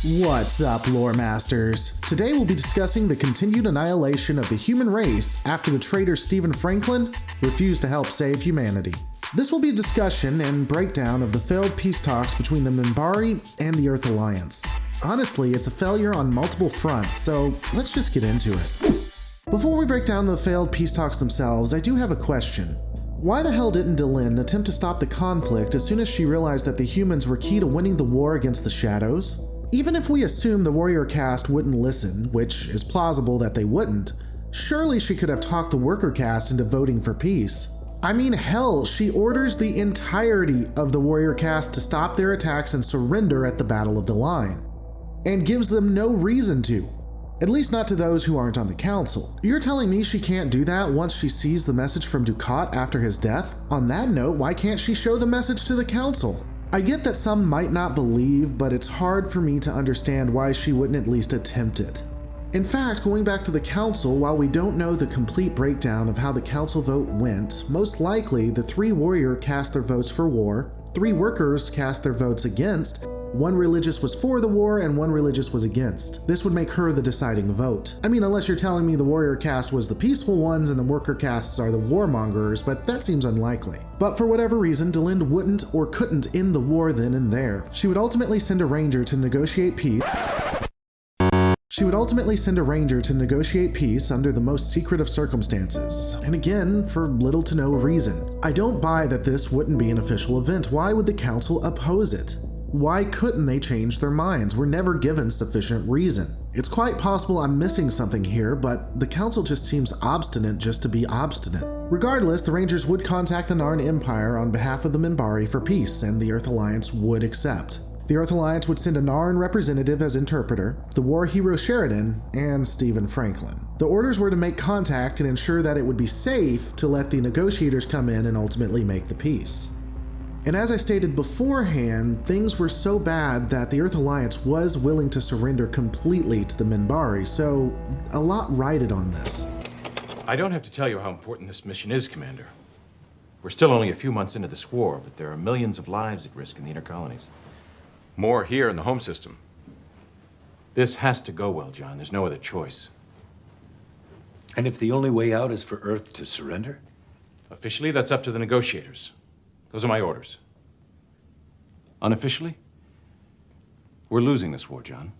What's up, lore masters? Today we'll be discussing the continued annihilation of the human race after the traitor Stephen Franklin refused to help save humanity. This will be a discussion and breakdown of the failed peace talks between the Minbari and the Earth Alliance. Honestly, it's a failure on multiple fronts, so let's just get into it. Before we break down the failed peace talks themselves, I do have a question. Why the hell didn't Delin attempt to stop the conflict as soon as she realized that the humans were key to winning the war against the Shadows? Even if we assume the warrior caste wouldn't listen, which is plausible that they wouldn't, surely she could have talked the worker caste into voting for peace. I mean, hell, she orders the entirety of the warrior caste to stop their attacks and surrender at the Battle of the Line, and gives them no reason to. At least not to those who aren't on the council. You're telling me she can't do that once she sees the message from Ducat after his death? On that note, why can't she show the message to the council? I get that some might not believe, but it's hard for me to understand why she wouldn't at least attempt it. In fact, going back to the council, while we don't know the complete breakdown of how the council vote went, most likely the 3 warrior cast their votes for war, 3 workers cast their votes against, 1 religious was for the war and 1 religious was against. This would make her the deciding vote. I mean, unless you're telling me the warrior caste was the peaceful ones and the worker castes are the warmongers, but that seems unlikely. But for whatever reason, Delin wouldn't or couldn't end the war then and there. She would ultimately send a ranger to negotiate peace. Under the most secret of circumstances, and again, for little to no reason. I don't buy that this wouldn't be an official event. Why would the council oppose it? Why couldn't they change their minds? We're never given sufficient reason. It's quite possible I'm missing something here, but the council just seems obstinate just to be obstinate. Regardless, the Rangers would contact the Narn Empire on behalf of the Minbari for peace, and the Earth Alliance would accept. The Earth Alliance would send a Narn representative as interpreter, the war hero Sheridan, and Stephen Franklin. The orders were to make contact and ensure that it would be safe to let the negotiators come in and ultimately make the peace. And as I stated beforehand, things were so bad that the Earth Alliance was willing to surrender completely to the Minbari, so a lot rided on this. I don't have to tell you how important this mission is, Commander. We're still only a few months into this war, but there are millions of lives at risk in the inner colonies. More here in the home system. This has to go well, John. There's no other choice. And if the only way out is for Earth to surrender? Officially, that's up to the negotiators. Those are my orders. Unofficially, we're losing this war, John.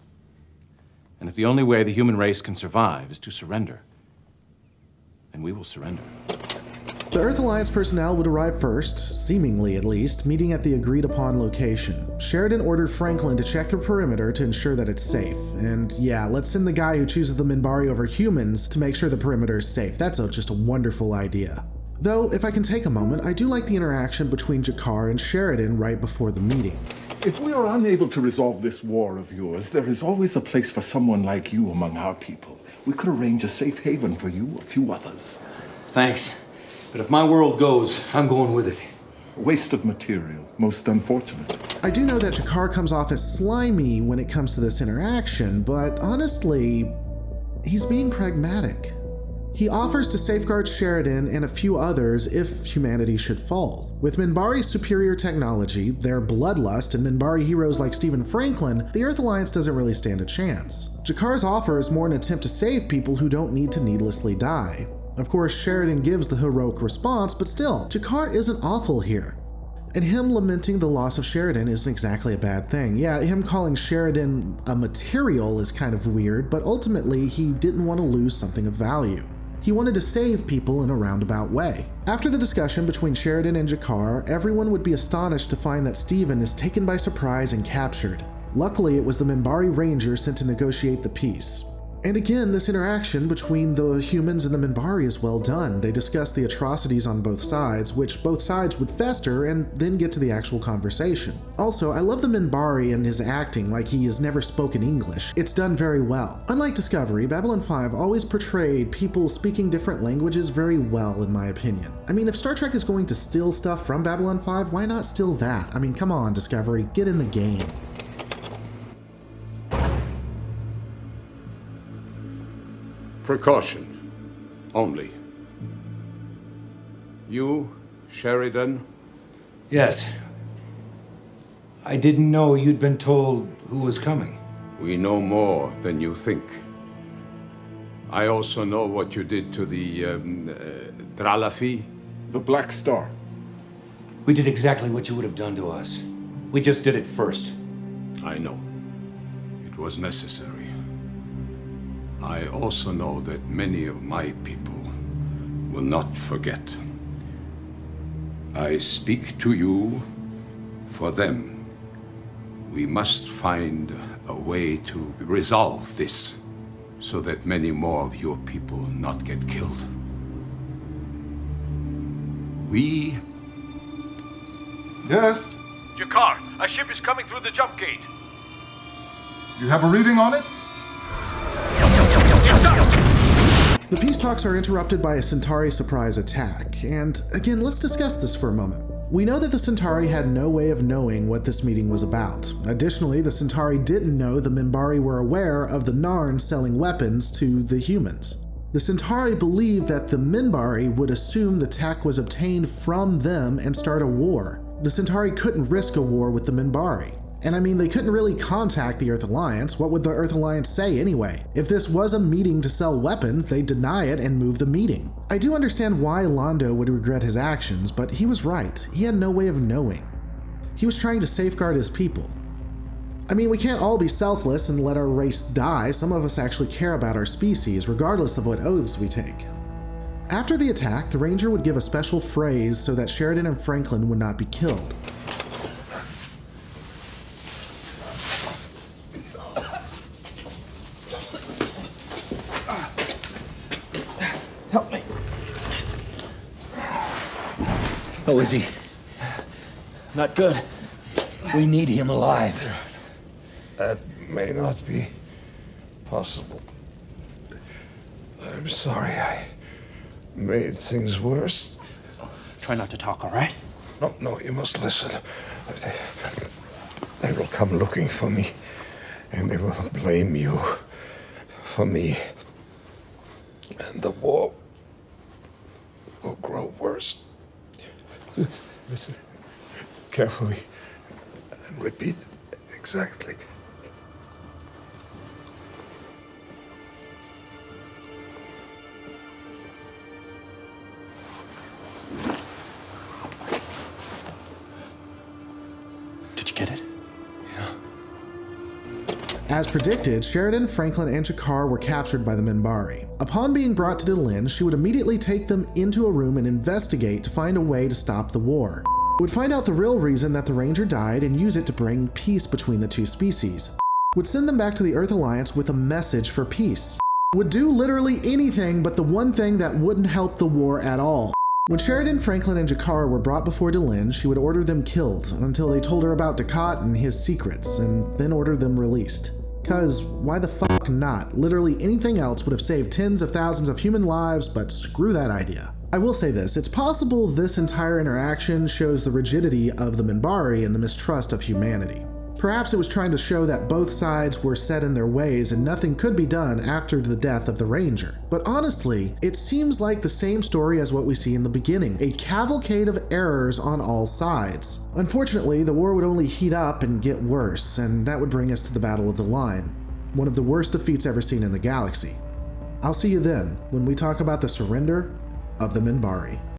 And if the only way the human race can survive is to surrender, then we will surrender. The Earth Alliance personnel would arrive first, seemingly at least, meeting at the agreed upon location. Sheridan ordered Franklin to check the perimeter to ensure that it's safe. And yeah, let's send the guy who chooses the Minbari over humans to make sure the perimeter is safe. That's just a wonderful idea. Though, if I can take a moment, I do like the interaction between Jakar and Sheridan right before the meeting. If we are unable to resolve this war of yours, there is always a place for someone like you among our people. We could arrange a safe haven for you, a few others. Thanks. But if my world goes, I'm going with it. Waste of material, most unfortunate. I do know that Jakar comes off as slimy when it comes to this interaction, but honestly, he's being pragmatic. He offers to safeguard Sheridan and a few others if humanity should fall. With Minbari's superior technology, their bloodlust, and Minbari heroes like Stephen Franklin, the Earth Alliance doesn't really stand a chance. Jakar's offer is more an attempt to save people who don't need to needlessly die. Of course, Sheridan gives the heroic response, but still, Jakar isn't awful here. And him lamenting the loss of Sheridan isn't exactly a bad thing. Yeah, him calling Sheridan a material is kind of weird, but ultimately he didn't want to lose something of value. He wanted to save people in a roundabout way. After the discussion between Sheridan and Jakar, everyone would be astonished to find that Stephen is taken by surprise and captured. Luckily, it was the Minbari Ranger sent to negotiate the peace. And again, this interaction between the humans and the Minbari is well done. They discuss the atrocities on both sides, which both sides would fester and then get to the actual conversation. Also, I love the Minbari and his acting like he has never spoken English. It's done very well. Unlike Discovery, Babylon 5 always portrayed people speaking different languages very well, in my opinion. I mean, if Star Trek is going to steal stuff from Babylon 5, why not steal that? I mean, come on, Discovery, get in the game. Precaution. Only. You, Sheridan? Yes. I didn't know you'd been told who was coming. We know more than you think. I also know what you did to the Dralafi. The Black Star. We did exactly what you would have done to us. We just did it first. I know. It was necessary. I also know that many of my people will not forget. I speak to you for them. We must find a way to resolve this so that many more of your people not get killed. We... Yes? Jakar, a ship is coming through the jump gate. You have a reading on it? The peace talks are interrupted by a Centauri surprise attack, and again, let's discuss this for a moment. We know that the Centauri had no way of knowing what this meeting was about. Additionally, the Centauri didn't know the Minbari were aware of the Narn selling weapons to the humans. The Centauri believed that the Minbari would assume the tech was obtained from them and start a war. The Centauri couldn't risk a war with the Minbari. And I mean, they couldn't really contact the Earth Alliance. What would the Earth Alliance say anyway? If this was a meeting to sell weapons, they'd deny it and move the meeting. I do understand why Londo would regret his actions, but he was right. He had no way of knowing. He was trying to safeguard his people. I mean, we can't all be selfless and let our race die. Some of us actually care about our species, regardless of what oaths we take. After the attack, the Ranger would give a special phrase so that Sheridan and Franklin would not be killed. Help me. How is he? Not good. We need him alive. That may not be possible. I'm sorry I made things worse. Try not to talk, all right? No, you must listen. They will come looking for me, and they will blame you for me. And the war will grow worse. Listen carefully and repeat exactly. Did you get it? Yeah. As predicted, Sheridan, Franklin, and Jakar were captured by the Minbari. Upon being brought to Delin, she would immediately take them into a room and investigate to find a way to stop the war. Would find out the real reason that the Ranger died and use it to bring peace between the two species. Would send them back to the Earth Alliance with a message for peace. Would do literally anything but the one thing that wouldn't help the war at all. When Sheridan, Franklin, and Jakar were brought before Delin, she would order them killed until they told her about Dukat and his secrets, and then order them released. Cause why the fuck not? Literally anything else would have saved tens of thousands of human lives, but screw that idea. I will say this, it's possible this entire interaction shows the rigidity of the Minbari and the mistrust of humanity. Perhaps it was trying to show that both sides were set in their ways and nothing could be done after the death of the Ranger. But honestly, it seems like the same story as what we see in the beginning, a cavalcade of errors on all sides. Unfortunately, the war would only heat up and get worse, and that would bring us to the Battle of the Line, one of the worst defeats ever seen in the galaxy. I'll see you then, when we talk about the surrender of the Minbari.